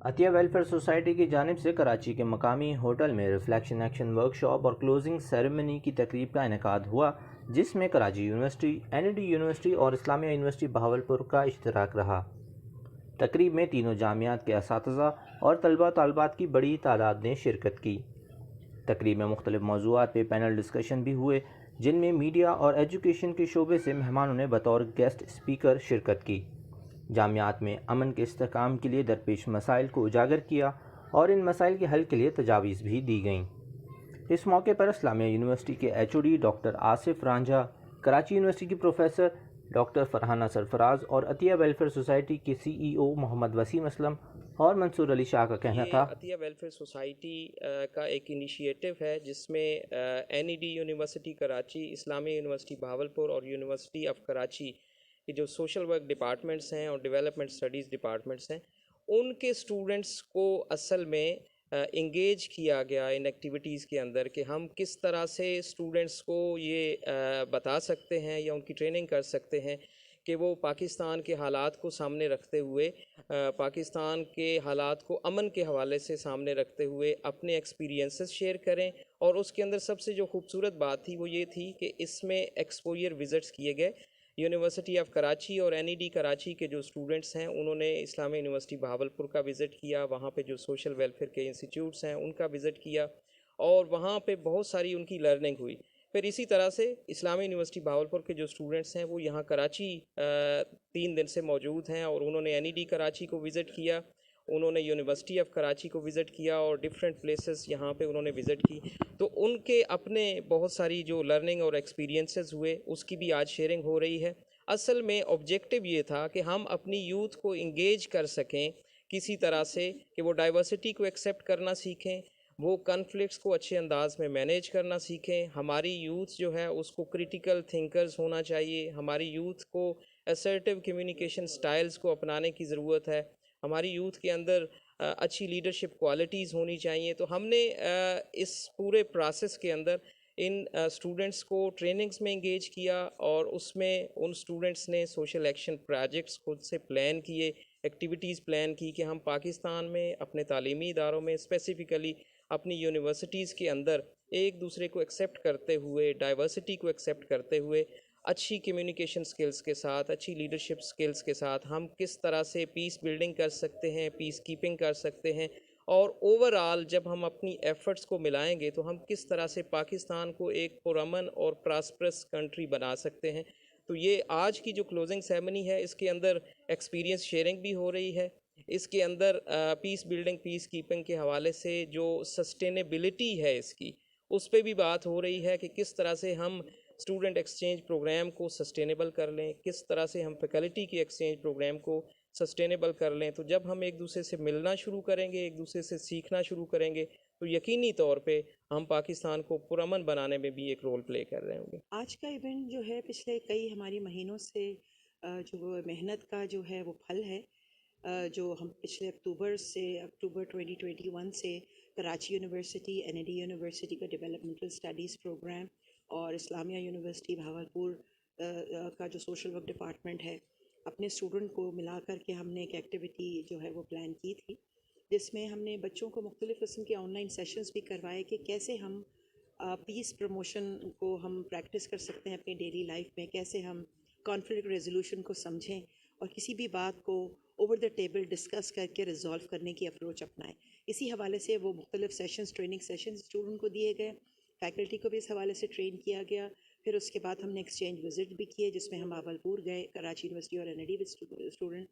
عطیہ welfare society کی جانب سے کراچی کے مقامی ہوٹل میں ریفلیکشن ایکشن ورکشاپ اور کلوزنگ سیریمنی کی تقریب کا انعقاد ہوا، جس میں Karachi university, N E D university اور اسلامیہ یونیورسٹی بہاولپور کا اشتراک رہا۔ تقریب میں تینوں جامعات کے اساتذہ اور طلبہ طالبات کی بڑی تعداد نے شرکت کی۔ تقریب میں مختلف موضوعات پہ پینل ڈسکشن بھی ہوئے، جن میں میڈیا اور ایجوکیشن کے شعبے سے مہمانوں نے بطور گیسٹ اسپیکر شرکت کی، جامعات میں امن کے استحکام کے لیے درپیش مسائل کو اجاگر کیا اور ان مسائل کے حل کے لیے تجاویز بھی دی گئیں۔ اس موقع پر اسلامیہ یونیورسٹی کے H O D doctor Asif Ranjha, Karachi university کی پروفیسر ڈاکٹر فرحانہ سرفراز اور عطیہ ویلفیئر سوسائٹی کے سی ای او محمد وسیم اسلم اور منصور علی شاہ کا کہنا تھا۔ عطیہ ویلفیئر سوسائٹی کا ایک انیشیٹو ہے جس میں N E D university Karachi, Islamia university Bahawalpur اور یونیورسٹی آف کراچی کے جو سوشل ورک ڈپارٹمنٹس ہیں اور ڈیولپمنٹ اسٹڈیز ڈپارٹمنٹس ہیں، ان کے اسٹوڈنٹس کو اصل میں انگیج کیا گیا ان ایکٹیویٹیز کے اندر کہ ہم کس طرح سے اسٹوڈنٹس کو یہ بتا سکتے ہیں یا ان کی ٹریننگ کر سکتے ہیں کہ وہ پاکستان کے حالات کو سامنے رکھتے ہوئے، پاکستان کے حالات کو امن کے حوالے سے سامنے رکھتے ہوئے اپنے ایکسپیرینسز شیئر کریں۔ اور اس کے اندر سب سے جو خوبصورت بات تھی وہ یہ تھی کہ اس میں ایکسپوئر وزٹس کیے گئے۔ یونیورسٹی آف کراچی اور این ای ڈی کراچی کے جو اسٹوڈنٹس ہیں انہوں نے اسلامیہ یونیورسٹی بہاولپور کا وزٹ کیا، وہاں پہ جو سوشل ویلفیئر کے انسٹیٹیوٹس ہیں ان کا وزٹ کیا اور وہاں پہ بہت ساری ان کی لرننگ ہوئی۔ پھر اسی طرح سے اسلامی یونیورسٹی بہاولپور کے جو اسٹوڈنٹس ہیں وہ یہاں کراچی 3 دن سے موجود ہیں اور انہوں نے این ای ڈی کراچی کو وزٹ کیا، انہوں نے یونیورسٹی آف کراچی کو وزٹ کیا اور ڈفرینٹ پلیسز یہاں پہ انہوں نے وزٹ کی۔ تو ان کے اپنے بہت ساری جو لرننگ اور ایکسپیرینسز ہوئے اس کی بھی آج شیئرنگ ہو رہی ہے۔ اصل میں آبجیکٹیو یہ تھا کہ ہم اپنی یوتھ کو انگیج کر سکیں کسی طرح سے کہ وہ ڈائیورسٹی کو ایکسیپٹ کرنا سیکھیں، وہ کنفلکٹس کو اچھے انداز میں مینیج کرنا سیکھیں۔ ہماری یوتھ جو ہے اس کو کریٹیکل تھنکرز ہونا چاہیے، ہماری یوتھ کو اسرٹیو کمیونیکیشن سٹائلز کو اپنانے کی ضرورت ہے، ہماری یوتھ کے اندر اچھی لیڈرشپ کوالٹیز ہونی چاہیے۔ تو ہم نے اس پورے پروسیس کے اندر ان اسٹوڈنٹس کو ٹریننگز میں انگیج کیا اور اس میں ان اسٹوڈنٹس نے سوشل ایکشن پروجیکٹس خود سے پلان کیے، ایکٹیویٹیز پلان کی کہ ہم پاکستان میں اپنے تعلیمی اداروں میں اسپیسیفکلی اپنی یونیورسٹیز کے اندر ایک دوسرے کو ایکسیپٹ کرتے ہوئے، ڈائیورسٹی کو ایکسیپٹ کرتے ہوئے، اچھی کمیونیکیشن سکلز کے ساتھ، اچھی لیڈرشپ سکلز کے ساتھ ہم کس طرح سے پیس بلڈنگ کر سکتے ہیں، پیس کیپنگ کر سکتے ہیں، اور اوورآل جب ہم اپنی ایفرٹس کو ملائیں گے تو ہم کس طرح سے پاکستان کو ایک پرامن اور پراسپرس کنٹری بنا سکتے ہیں۔ تو یہ آج کی جو کلوزنگ سیرمنی ہے اس کے اندر ایکسپیرینس شیئرنگ بھی ہو رہی ہے، اس کے اندر پیس بلڈنگ، پیس کیپنگ کے حوالے سے جو سسٹینیبلٹی ہے اس پہ بھی بات ہو رہی ہے کہ کس طرح سے ہم اسٹوڈنٹ ایکسچینج پروگرام کو سسٹینیبل کر لیں، کس طرح سے ہم فیکلٹی کی ایکسچینج پروگرام کو سسٹینیبل کر لیں۔ تو جب ہم ایک دوسرے سے ملنا شروع کریں گے، ایک دوسرے سے سیکھنا شروع کریں گے تو یقینی طور پہ ہم پاکستان کو پرامن بنانے میں بھی ایک رول پلے کر رہے ہوں گے۔ آج کا ایونٹ جو ہے پچھلے کئی ہماری مہینوں سے جو وہ محنت کا جو ہے وہ پھل ہے، جو ہم پچھلے اکتوبر 2021 سے Karachi university, N E D university کا ڈیولپمنٹل اسٹڈیز پروگرام اور اسلامیہ یونیورسٹی بہاولپور کا جو سوشل ورک ڈپارٹمنٹ ہے، اپنے اسٹوڈنٹ کو ملا کر کے ہم نے ایک ایکٹیویٹی جو ہے وہ پلان کی تھی، جس میں ہم نے بچوں کو مختلف قسم کے آن لائن سیشنز بھی کروائے کہ کیسے ہم پیس پروموشن کو ہم پریکٹس کر سکتے ہیں اپنی ڈیلی لائف میں، کیسے ہم کانفلکٹ ریزولوشن کو سمجھیں اور کسی بھی بات کو اوور دا ٹیبل ڈسکس کر کے ریزالو کرنے کی اپروچ اپنائیں۔ اسی حوالے سے وہ مختلف سیشنز، ٹریننگ سیشنز اسٹوڈنٹ کو دیے گئے، فیکلٹی کو بھی اس حوالے سے ٹرین کیا گیا۔ پھر اس کے بعد ہم نے ایکسچینج وزٹ بھی کیے جس میں ہم بہاولپور گئے، کراچی یونیورسٹی اور N E D student,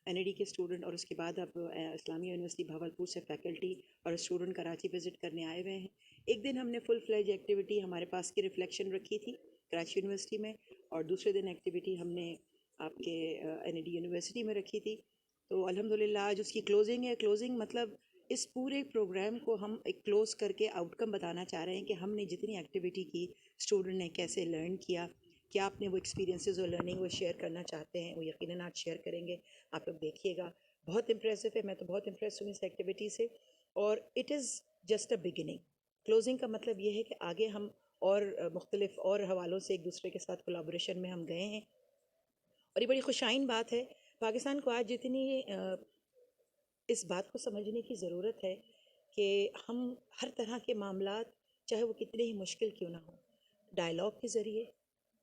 N E D کے اسٹوڈنٹ، اور اس کے بعد اب اسلامیہ یونیورسٹی بہاولپور سے فیکلٹی اور اسٹوڈنٹ کراچی وزٹ کرنے آئے ہوئے ہیں۔ ایک دن ہم نے فل فلیج ایکٹیویٹی ہمارے پاس کی ریفلیکشن رکھی تھی کراچی یونیورسٹی میں، اور دوسرے دن ایکٹیویٹی ہم نے آپ کے این ای ڈی یونیورسٹی میں رکھی تھی۔ تو الحمدللہ آج اس کی کلوزنگ ہے۔ کلوزنگ مطلب اس پورے پروگرام کو ہم ایک کلوز کر کے آؤٹ کم بتانا چاہ رہے ہیں کہ ہم نے جتنی ایکٹیویٹی کی، اسٹوڈنٹ نے کیسے لرن کیا، کیا آپ نے وہ ایکسپیرینسز اور لرننگ وہ شیئر کرنا چاہتے ہیں، وہ یقیناً آج شیئر کریں گے، آپ لوگ دیکھیے گا۔ بہت امپریسو ہے، میں تو بہت امپریس ہوں اس ایکٹیویٹی سے، اور it is just a beginning. Closing کا مطلب یہ ہے کہ آگے ہم اور مختلف اور حوالوں سے ایک دوسرے کے ساتھ کولابوریشن میں ہم گئے ہیں، اور یہ بڑی خوشائن بات ہے۔ پاکستان کو آج جتنی اس بات کو سمجھنے کی ضرورت ہے کہ ہم ہر طرح کے معاملات چاہے وہ کتنے ہی مشکل کیوں نہ ہوں، ڈائلاگ کے ذریعے،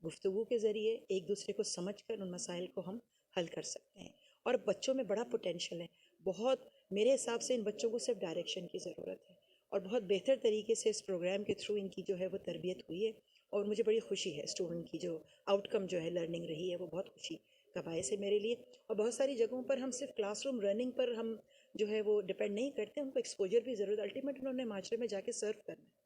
گفتگو کے ذریعے ایک دوسرے کو سمجھ کر ان مسائل کو ہم حل کر سکتے ہیں. اور بچوں میں بڑا پوٹینشیل ہے بہت. میرے حساب سے ان بچوں کو صرف ڈائریکشن کی ضرورت ہے اور بہت بہتر طریقے سے اس پروگرام کے تھرو ان کی جو ہے وہ تربیت ہوئی ہے. اور مجھے بڑی خوشی ہے اسٹوڈنٹ کی جو آؤٹ کم جو ہے لرننگ رہی ہے وہ بہت خوشی کا باعث ہے میرے لیے. اور بہت ساری جگہوں پر ہم صرف کلاس روم رننگ پر ہم جو ہے وہ ڈپینڈ نہیں کرتے، ان کو ایکسپوجر بھی ضرورت. الٹیمیٹ انہوں نے معاشرے میں جا کے سرو کرنا ہے،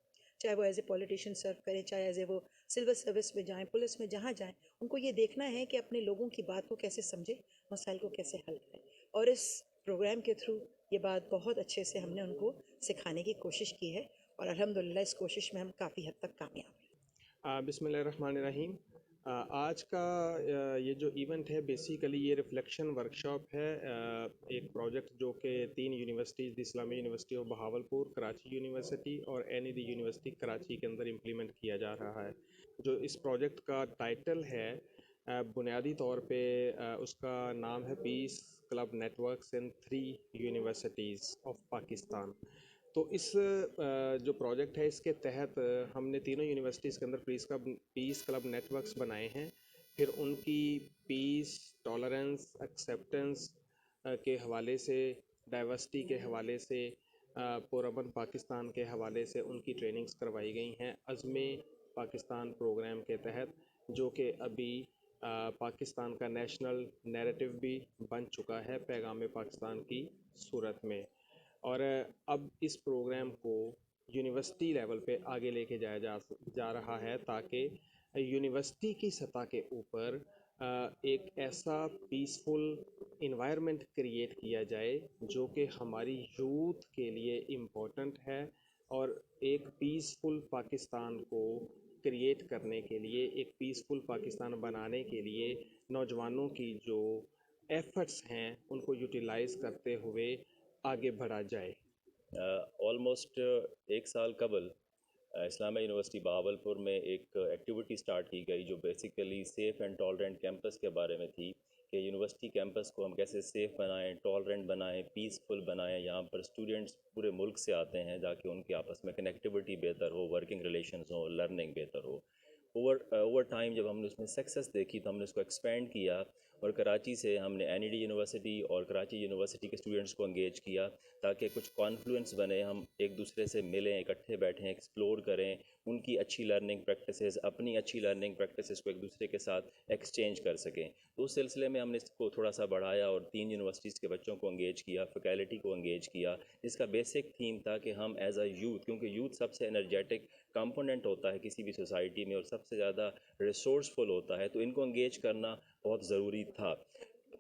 چاہے وہ ایز اے پولیٹیشین سرو کریں، چاہے ایز اے وہ سول سروس میں جائیں، پولیس میں جہاں جائیں، ان کو یہ دیکھنا ہے کہ اپنے لوگوں کی بات کو کیسے سمجھے، مسائل کو کیسے حل کریں. اور اس پروگرام کے تھرو یہ بات بہت اچھے سے ہم نے ان کو سکھانے کی کوشش کی ہے اور الحمدللہ اس کوشش میں ہم کافی حد تک کامیاب ہیں. بسم اللہ الرحمن الرحیم. آج کا یہ جو ایونٹ ہے بیسیکلی یہ ریفلیکشن ورکشاپ ہے، ایک پروجیکٹ جو کہ 3 یونیورسٹیز، اسلامی university of Bahawalpur, Karachi university اور NED یونیورسٹی کراچی کے اندر امپلیمنٹ کیا جا رہا ہے. جو اس پروجیکٹ کا ٹائٹل ہے، بنیادی طور پہ اس کا نام ہے peace club networks in 3 universities of Pakistan. تو اس جو پروجیکٹ ہے اس کے تحت ہم نے تینوں یونیورسٹیز کے اندر پیس کلب نیٹورکس بنائے ہیں. پھر ان کی پیس، ٹالرنس، ایکسیپٹنس کے حوالے سے، ڈائیورسٹی کے حوالے سے، پرامن پاکستان کے حوالے سے ان کی ٹریننگز کروائی گئی ہیں عزم پاکستان پروگرام کے تحت، جو کہ ابھی پاکستان کا نیشنل نیریٹو بھی بن چکا ہے پیغام پاکستان کی صورت میں. اور اب اس پروگرام کو یونیورسٹی لیول پہ آگے لے کے جایا جا رہا ہے تاکہ یونیورسٹی کی سطح کے اوپر ایک ایسا پیسفل انوائرمنٹ کریٹ کیا جائے جو کہ ہماری یوتھ کے لیے امپورٹنٹ ہے. اور ایک پیسفل پاکستان کو کریٹ کرنے کے لیے، ایک پیسفل پاکستان بنانے کے لیے نوجوانوں کی جو ایفرٹس ہیں ان کو یوٹیلائز کرتے ہوئے آگے بڑھا جائے. آلموسٹ ایک سال قبل اسلامیہ یونیورسٹی بہاولپور میں ایک ایکٹیویٹی سٹارٹ کی گئی جو basically safe and tolerant campus کے بارے میں تھی کہ یونیورسٹی کیمپس کو ہم کیسے سیف بنائیں، ٹالرنٹ بنائیں، پیسفل بنائیں. یہاں پر اسٹوڈنٹس پورے ملک سے آتے ہیں تاکہ ان کے آپس میں کنیکٹیوٹی بہتر ہو، ورکنگ ریلیشنز ہوں، لرننگ بہتر ہو. اوور ٹائم جب ہم نے اس میں سکسیس دیکھی تو ہم نے اس کو ایکسپینڈ کیا اور کراچی سے ہم نے NED یونیورسٹی اور کراچی یونیورسٹی کے اسٹوڈنٹس کو انگیج کیا تاکہ کچھ کانفلوئنس بنے، ہم ایک دوسرے سے ملیں، اکٹھے بیٹھیں، ایکسپلور کریں ان کی اچھی لرننگ پریکٹسز، اپنی اچھی لرننگ پریکٹسز کو ایک دوسرے کے ساتھ ایکسچینج کر سکیں. تو اس سلسلے میں ہم نے اس کو تھوڑا سا بڑھایا اور 3 یونیورسٹیز کے بچوں کو انگیج کیا، فیکلٹی کو انگیج کیا. اس کا بیسک تھیم تھا کہ ہم ایز اے یوتھ، کیونکہ یوتھ سب سے انرجیٹک کمپوننٹ ہوتا ہے کسی بھی سوسائٹی میں اور سب سے زیادہ ریسورسفل ہوتا ہے، تو ان کو انگیج کرنا بہت ضروری تھا.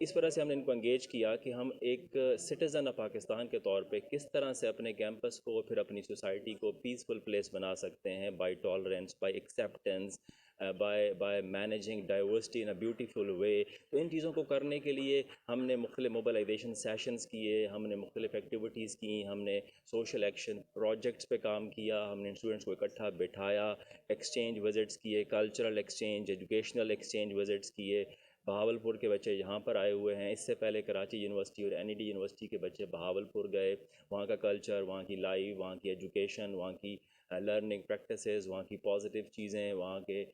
اس وجہ سے ہم نے ان کو انگیج کیا کہ ہم ایک سٹیزن آف پاکستان کے طور پہ کس طرح سے اپنے کیمپس کو، پھر اپنی سوسائٹی کو پیسفل پلیس بنا سکتے ہیں، by tolerance, by acceptance, by managing diversity in a beautiful way. تو ان چیزوں کو کرنے کے لیے ہم نے مختلف موبلائزیشن سیشنز کیے، ہم نے مختلف ایکٹیویٹیز کیں، ہم نے سوشل ایکشن پروجیکٹس پہ کام کیا، ہم نے اسٹوڈنٹس کو اکٹھا بٹھایا، ایکسچینج وزٹس کیے، cultural exchange, educational exchange visits کیے. بہاولپور کے بچے یہاں پر آئے ہوئے ہیں، اس سے پہلے کراچی یونیورسٹی اور NED یونیورسٹی کے بچے بہاولپور گئے. وہاں کا کلچر، وہاں کی لائف، وہاں کی ایجوکیشن، وہاں کی لرننگ پریکٹسز، وہاں کی پازیٹیو چیزیں، وہاں کے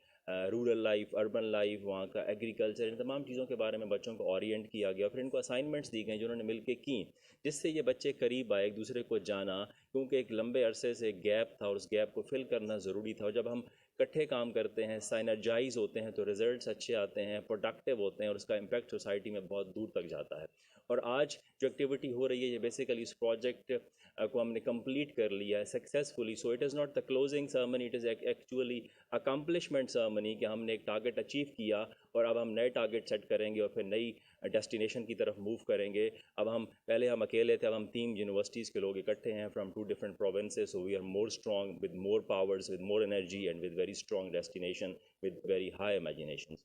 رورل لائف، اربن لائف، وہاں کا ایگریکلچر، ان تمام چیزوں کے بارے میں بچوں کو اورینٹ کیا گیا. پھر ان کو اسائنمنٹس دی گئیں جو انہوں نے مل کے کیں، جس سے یہ بچے قریب آئے، ایک دوسرے کو جانا، کیونکہ ایک لمبے عرصے سے گیپ تھا اور اس گیپ کو فل کرنا ضروری تھا. اور جب ہم اکٹھے کام کرتے ہیں، سائنرجائز ہوتے ہیں، تو رزلٹس اچھے آتے ہیں، پروڈکٹیو ہوتے ہیں اور اس کا امپیکٹ سوسائٹی میں بہت دور تک جاتا ہے. اور آج جو ایکٹیویٹی ہو رہی ہے یہ بیسیکلی اس پروجیکٹ کو ہم نے کمپلیٹ کر لیا ہے successfully. So it is not the closing ceremony, it is actually accomplishment ceremony کہ ہم نے ایک ٹارگیٹ اچیو کیا اور اب ہم نئے ٹارگیٹ سیٹ کریں گے اور پھر نئی ڈیسٹینیشن کی طرف موو کریں گے. اب ہم پہلے ہم اکیلے تھے، اب ہم 3 یونیورسٹیز کے لوگ اکٹھے ہیں from 2 different provinces. So we are more strong with more powers, with more energy and with very strong destination with very high imaginations.